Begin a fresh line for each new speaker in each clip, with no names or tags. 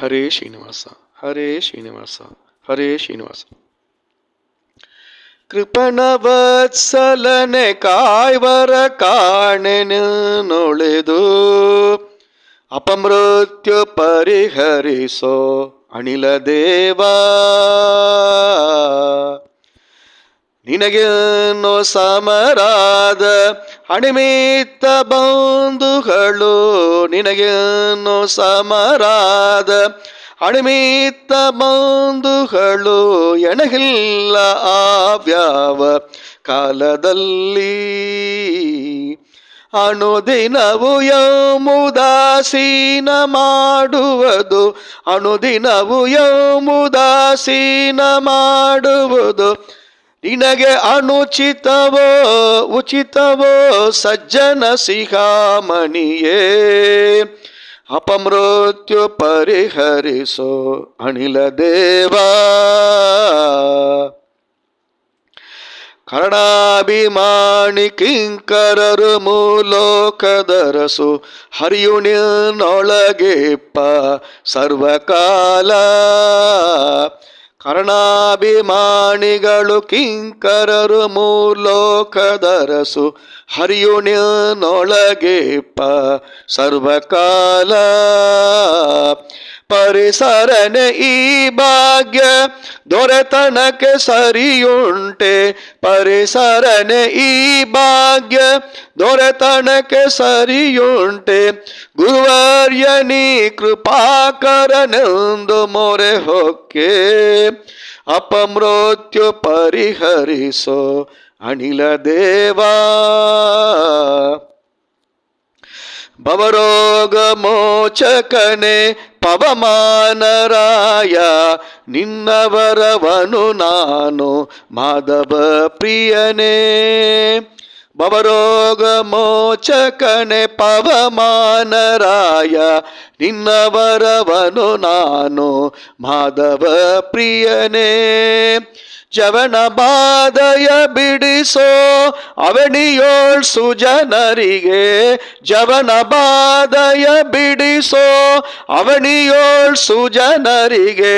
ಹರೇ ಶ್ರೀನಿವಾಸ, ಹರೇ ಶ್ರೀನಿವಾಸ, ಹರೇ ಶ್ರೀನಿವಾಸ. ಕೃಪಣವತ್ಸಲನೆ ಕಾಯ್ವರ ಕಾಣೆನೊಳೆದು ಅಪಮೃತ್ಯು ಪರಿಹರಿಸೋ ಅನಿಲ ದೇವಾ. ನಿನಗೇನೋ ಸಮರಾದ ಅಣಿಮಿತ್ತ ಬಂಧುಗಳು, ನಿನಗೇನೋ ಸಮರಾದ ಅಣಿಮಿತ್ತ ಬಂಧುಗಳು ಎಣಗಿಲ್ಲ ಆವ್ಯಾವ ಕಾಲದಲ್ಲಿ. ಅನುದಿನವು ಯಮುದಾಸೀನ ಮಾಡುವುದು, ಅನುದಿನವು ಯಮುದಾಸೀನ ಮಾಡುವುದು ನಿನಗೆ ಅನುಚಿತವೋ ಉಚಿತವೋ ಸಜ್ಜನ ಶಿಖಾಮಣಿಯೇ. ಅಪಮೃತ್ಯು ಪರಿಹರಿಸೋ ಅನಿಲ ದೇವಾ. ಕರ್ಣಾಭಿಮಾನಿ ಕಿಂಕರರು ಮೂಲೋಕದರಸು ಹರಿಯುಣಿನೊಳಗೆಪ್ಪ ಸರ್ವಕಾಲ. ಕರ್ಣಾಭಿಮಾನಿಗಳು ಕಿಂಕರರು ಮೂಲೋಕದರಸು ಹರಿಯುಣಿನೊಳಗೆಪ್ಪ ಸರ್ವಕಾಲ. ಪರಿಸರನೆ ಈ ಭಾಗ್ಯ ದೊರೆತನಕ್ಕೆ ಸರಿಯುಂಟೆ, ಪರಿಸರನೆ ಈ ಭಾಗ್ಯ ದೊರೆತನಕ್ಕೆ ಸರಿಯುಂಟೆ. ಗುರುವರ್ಯನಿ ಕೃಪಾಕರನೆಂದು ಮೊರೆ ಹೊಕ್ಕೆ ಅಪಮೃತ್ಯು ಪರಿಹರಿಸೋ ಅನಿಲ ದೇವಾ. ಭವರೋಗ ಮೋಚಕನೆ ಪವಮಾನರಾಯ, ನಿನ್ನವರವನು ನಾನು ಮಾಧವ ಪ್ರಿಯನೇ. ಭವರೋಗ ಮೋಚಕನೆ ಪವಮಾನರಾಯ, ನಿನ್ನವರವನು ನಾನು ಮಾಧವ ಪ್ರಿಯನೇ. ಜವನ ಬಾಧಯ ಬಿಡಿಸೋ ಅವಣಿಯೋಳ್ ಸುಜನರಿಗೆ, ಜವನ ಬಾಧಯ ಬಿಡಿಸೋ ಅವಣಿಯೋಳ್ ಸುಜನರಿಗೆ.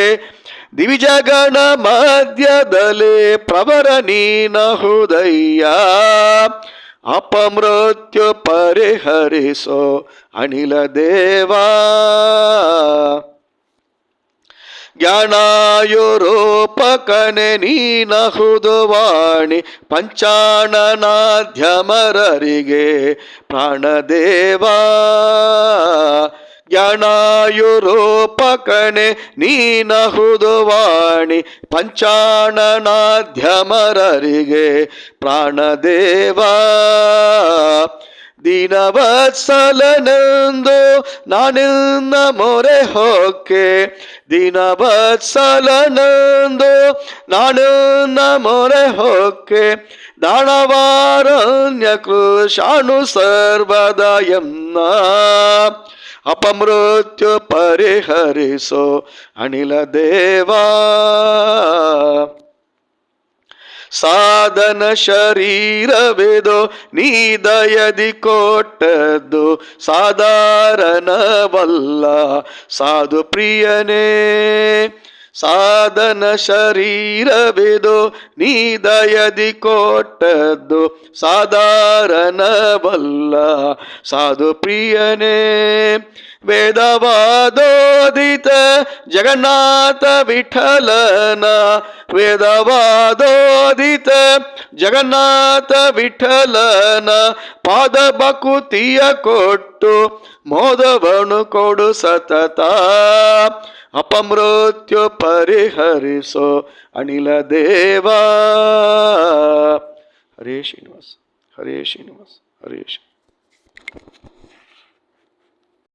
ದಿವಿಜಗಣ ಮಧ್ಯದಲ್ಲಿ ಪ್ರವರ ನೀನಹುದಯ್ಯ, ಅಪಮೃತ್ಯು ಪರಿಹರಿಸೋ ಅನಿಲ ದೇವಾ. ಜ್ಞಾನಾಯುರೂಪಕನೆ ನೀನಹುದು ವಾಣಿ ಪಂಚಾಣನಾದ್ಯಮರರಿಗೆ ಪ್ರಾಣದೇವಾ. ಜ್ಞಾನಾಯುರೂಪಕನೆ ನೀನಹುದು ವಾಣಿ ಪಂಚಾಣನಾದ್ಯಮರರಿಗೆ ಪ್ರಾಣದೇವಾ. ದೀನವತ್ಸಲನೆಂದು ನಾನಿನ್ನ ಮೊರೆ ಹೊಕ್ಕೆ, ದೀನವತ್ಸಲನೆಂದು ನಾನಿನ್ನ ಮೊರೆ ಹೊಕ್ಕೆ. ದಾನವಾರಣ್ಯ ಕೃಷಾಣು ಸರ್ವದಯನ್ನ, ಅಪಮೃತ್ಯು ಪರಿಹರಿಸೋ ಅನಿಲ ದೇವಾ. ಸಾಧನ ಶರೀರವೆದು ನೀ ದಯದಿ ಕೊಟ್ಟದ್ದು ಸಾಧಾರಣವಲ್ಲ ಸಾಧು ಪ್ರಿಯನೇ. ಸಾಧನ ಶರೀರವೆದು ನೀ ದಯದಿ ಕೊಟ್ಟದ್ದು ಸಾಧಾರಣವಲ್ಲ ಸಾಧು ಪ್ರಿಯನೇ. ವೇದವಾದೋದಿತ ಜಗನ್ನಾಥ ವಿಠಲನ, ವೇದವಾದೋದಿತ ಜಗನ್ನಾಥ ವಿಠಲನ ಪಾದ ಬಕುತಿಯ ಕೊಟ್ಟು ಮೋದವನು ಕೊಡು ಸತತ. ಅಪಮೃತ್ಯು ಪರಿಹರಿಸೋ ಅನಿಲ ದೇವಾ. ಹರೇ ಶ್ರೀನಿವಾಸ, ಹರೇ ಶ್ರೀನಿವಾಸ, ಹರೇ ಶ್ರೀ.